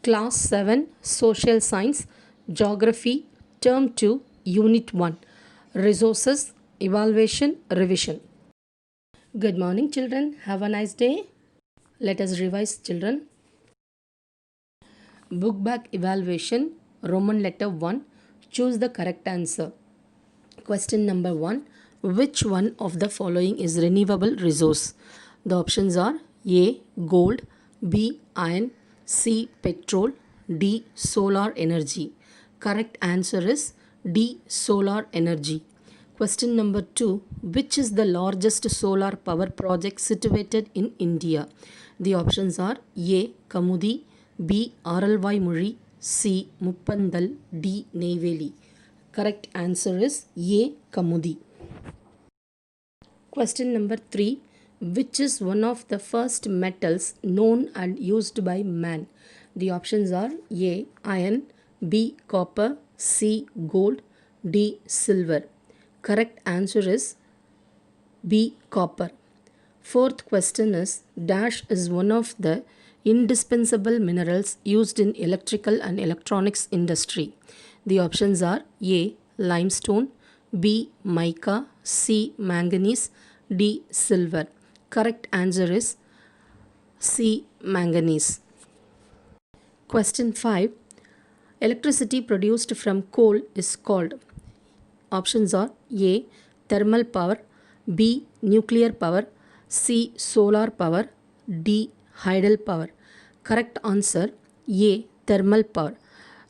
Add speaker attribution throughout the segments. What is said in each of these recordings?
Speaker 1: Class 7 Social Science Geography Term 2 Unit 1 Resources Evaluation Revision. Good morning children, have a nice day. Let us revise children. Book back evaluation Roman letter 1. Choose the correct answer. Question number 1. Which one of the following is renewable resource? The options are A. Gold, B. Iron, C. Petrol, D. Solar energy. Correct answer is D. Solar energy. Question number 2. Which is the largest solar power project situated in India? The options are A. Kamudi, B. Aralvaimozhi, C. Muppandal, D. Neyveli. Correct answer is A. Kamudi. Question number 3. Which is one of the first metals known and used by man? The options are A. Iron, B. Copper, C. Gold, D. Silver. Correct answer is B. Copper. Fourth question is dash is one of the indispensable minerals used in electrical and electronics industry. The options are A. Limestone, B. Mica, C. Manganese, D. Silver. Correct answer is C. Manganese. Question 5. Electricity produced from coal is called. Options are A. Thermal power, B. Nuclear power, C. Solar power, D. Hydel power. Correct answer A. Thermal power.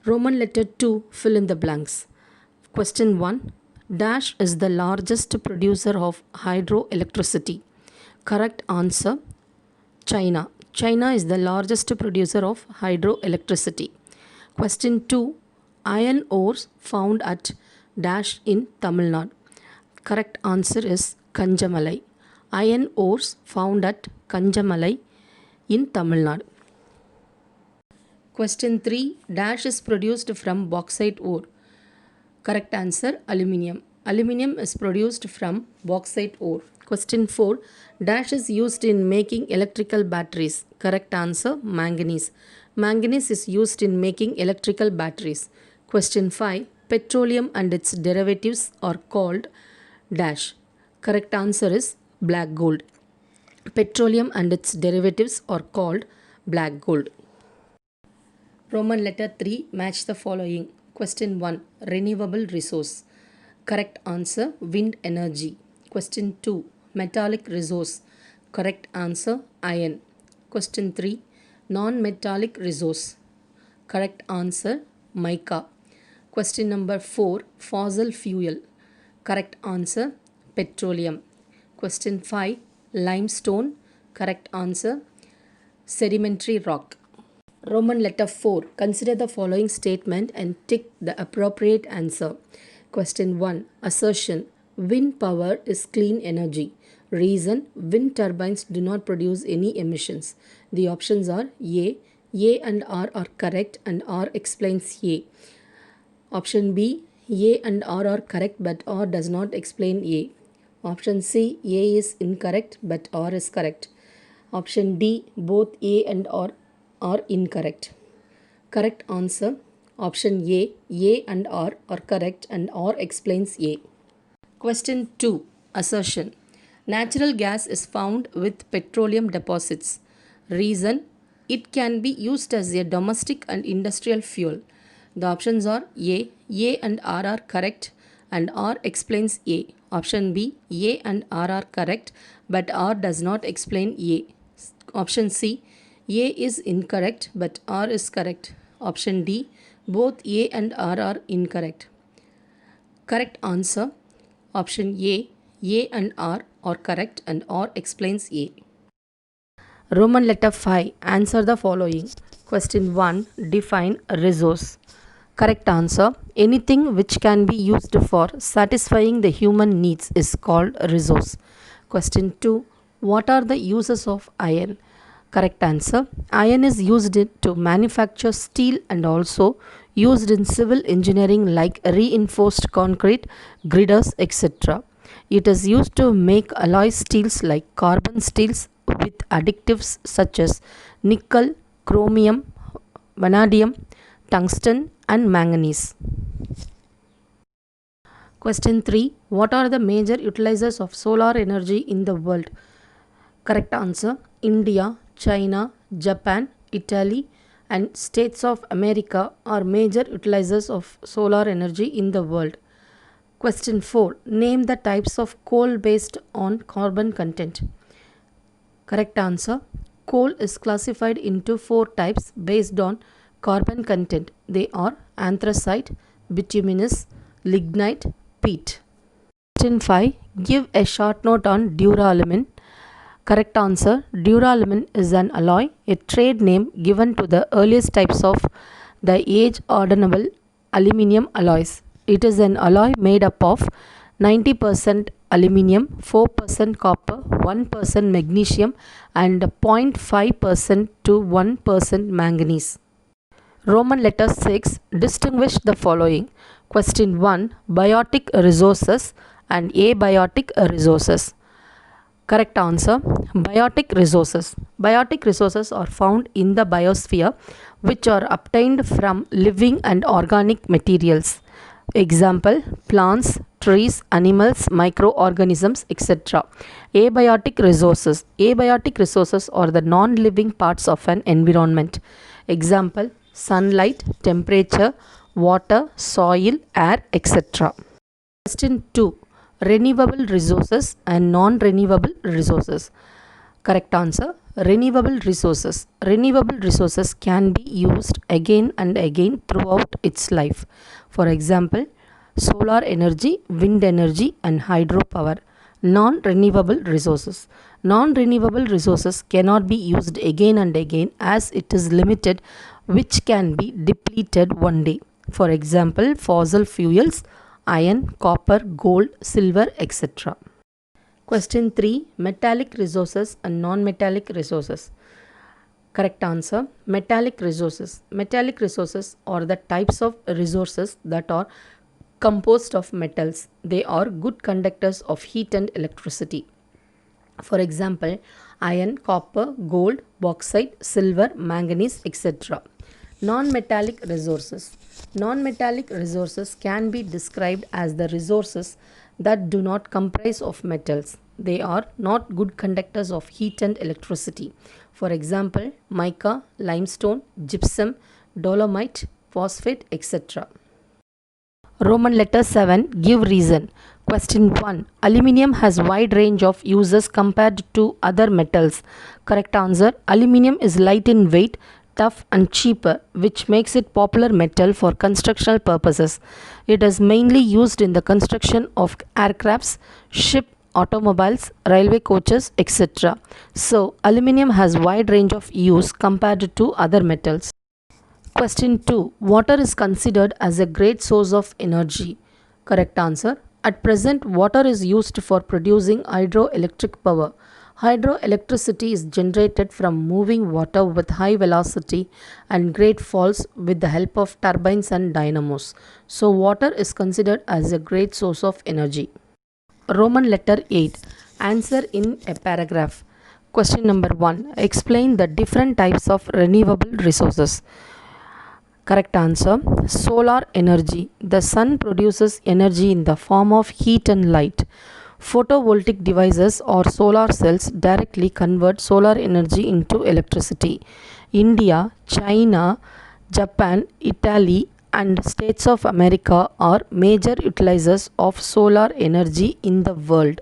Speaker 1: Roman letter 2. Fill in the blanks. Question 1. Dash is the largest producer of hydroelectricity. Correct answer China. China is the largest producer of hydroelectricity. Question 2. Iron ores found at dash in Tamil Nadu. Correct answer is Kanjamalai. Iron ores found at Kanjamalai in Tamil Nadu. Question 3. Dash is produced from bauxite ore. Correct answer aluminium. Aluminium is produced from bauxite ore. Question 4. Dash is used in making electrical batteries. Correct answer manganese. Manganese is used in making electrical batteries. Question 5. Petroleum and its derivatives are called dash. Correct answer is black gold. Petroleum and its derivatives are called black gold. Roman letter 3. Match the following. Question 1. Renewable resource. Correct answer wind energy. Question 2. Metallic resource. Correct answer iron. Question 3. Non-metallic resource. Correct answer mica. Question number 4. Fossil fuel. Correct answer petroleum. Question 5. Limestone. Correct answer sedimentary rock. Roman letter 4. Consider the following statement and tick the appropriate answer. Question 1. Assertion. Wind power is clean energy. Reason. Wind turbines do not produce any emissions. The options are A. A and R are correct and R explains A. Option B. A and R are correct but R does not explain A. Option C. A is incorrect but R is correct. Option D. Both A and R are incorrect. Correct answer option A. A and R are correct and R explains A. Question 2. Assertion. Natural gas is found with petroleum deposits. Reason. It can be used as a domestic and industrial fuel. The options are A. A and R are correct and R explains A. Option B. A and R are correct but R does not explain A. Option C. A is incorrect but R is correct. Option D. Both A and R are incorrect. Correct answer option A. A and R are correct and R explains A. Roman letter 5. Answer the following. Question 1. Define resource. Correct answer. Anything which can be used for satisfying the human needs is called resource. Question 2. What are the uses of iron? Correct answer. Iron is used to manufacture steel and also used in civil engineering like reinforced concrete, girders, etc. It is used to make alloy steels like carbon steels with additives such as nickel, chromium, vanadium, tungsten and manganese. Question 3. What are the major utilizers of solar energy in the world? Correct answer: India, China, Japan, Italy and States of America are major utilizers of solar energy in the world. Question 4. Name the types of coal based on carbon content. Correct answer: coal is classified into 4 types based on carbon content. They are anthracite, bituminous, lignite, peat. Question 5. Give a short note on duralumin. Correct answer: duralumin is an alloy, a trade name given to the earliest types of the age-hardenable aluminium alloys. It is an alloy made up of 90% aluminium, 4% copper, 1% magnesium and 0.5% to 1% manganese. Roman letter 6. Distinguish the following. Question 1. Biotic resources and abiotic resources. Correct answer: biotic resources. Biotic resources are found in the biosphere which are obtained from living and organic materials. Example: plants, trees, animals, microorganisms, etc. Abiotic resources. Abiotic resources are the non-living parts of an environment. Example: sunlight, temperature, water, soil, air, etc. Question 2. Renewable resources and non-renewable resources. Correct answer: renewable resources. Renewable resources can be used again and again throughout its life. For example, solar energy, wind energy and hydropower. Non-renewable resources. Non-renewable resources cannot be used again and again as it is limited, which can be depleted one day. For example, fossil fuels, iron, copper, gold, silver, etc. Question 3. Metallic resources and non-metallic resources. Correct answer: metallic resources. Metallic resources are the types of resources that are composed of metals. They are good conductors of heat and electricity. For example, iron, copper, gold, bauxite, silver, manganese, etc. Non-metallic resources. Non-metallic resources can be described as the resources that do not comprise of metals. They are not good conductors of heat and electricity. For example, mica, limestone, gypsum, dolomite, phosphate, etc. Roman letter 7. Give reason. Question 1. Aluminium has wide range of uses compared to other metals. Correct answer: aluminium is light in weight, tough and cheaper, which makes it popular metal for constructional purposes. It is mainly used in the construction of aircrafts, ship, automobiles, railway coaches, etc. So, aluminium has wide range of use compared to other metals. Question 2. Water is considered as a great source of energy. Correct answer: at present, water is used for producing hydroelectric power. Hydroelectricity is generated from moving water with high velocity and great falls with the help of turbines and dynamos. So, water is considered as a great source of energy. Roman letter 8. Answer in a paragraph. Question number 1. Explain the different types of renewable resources. Correct answer: solar energy. The sun produces energy in the form of heat and light. Photovoltaic devices or solar cells directly convert solar energy into electricity. India, China, Japan, Italy and States of America are major utilizers of solar energy in the world.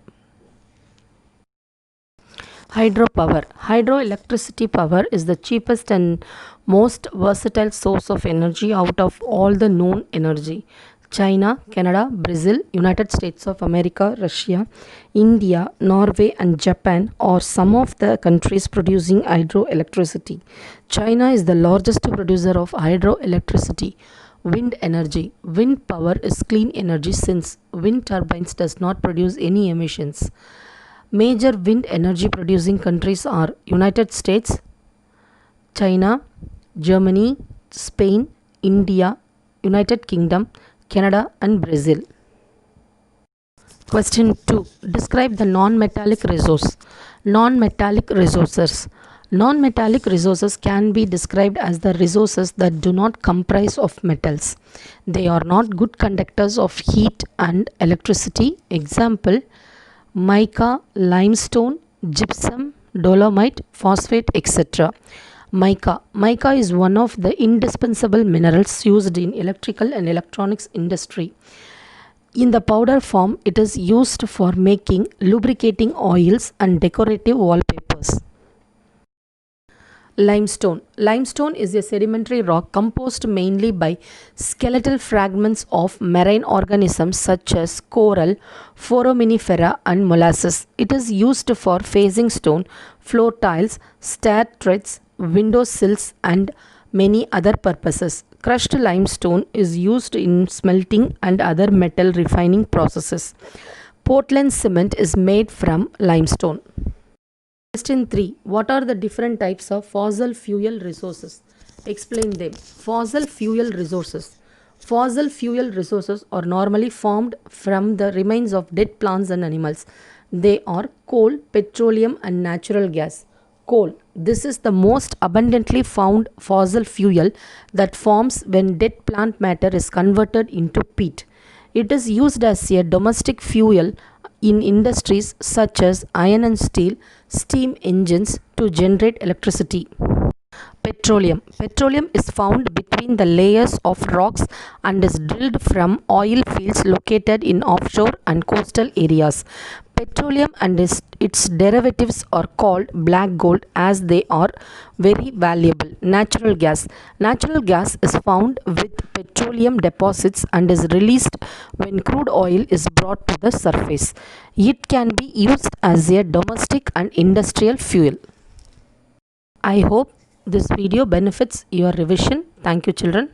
Speaker 1: Hydropower. Hydroelectricity power is the cheapest and most versatile source of energy out of all the known energy. China, Canada, Brazil, United States of America, Russia, India, Norway and Japan are some of the countries producing hydroelectricity. China is the largest producer of hydroelectricity. Wind energy. Wind power is clean energy since wind turbines does not produce any emissions. Major wind energy producing countries are United States, China, Germany, Spain, India, United Kingdom, Canada and Brazil. Question 2. Describe the non-metallic resource. Non-metallic resources. Non-metallic resources can be described as the resources that do not comprise of metals. They are not good conductors of heat and electricity. Example, mica, limestone, gypsum, dolomite, phosphate, etc. Mica. Mica is one of the indispensable minerals used in electrical and electronics industry. In the powder form, it is used for making lubricating oils and decorative wallpapers. Limestone. Limestone is a sedimentary rock composed mainly by skeletal fragments of marine organisms such as coral, foraminifera, and molasses. It is used for facing stone, floor tiles, stair treads, window sills, and many other purposes. Crushed limestone is used in smelting and other metal refining processes. Portland cement is made from limestone. Question 3. What are the different types of fossil fuel resources? Explain them. Fossil fuel resources. Fossil fuel resources are normally formed from the remains of dead plants and animals. They are coal, petroleum, and natural gas. Coal. This is the most abundantly found fossil fuel that forms when dead plant matter is converted into peat. It is used as a domestic fuel in industries such as iron and steel, steam engines to generate electricity. Petroleum. Petroleum is found between the layers of rocks and is drilled from oil fields located in offshore and coastal areas. Petroleum and its derivatives are called black gold as they are very valuable. Natural gas. Natural gas is found with petroleum deposits and is released when crude oil is brought to the surface. It can be used as a domestic and industrial fuel. I hope this video benefits your revision. Thank you, children.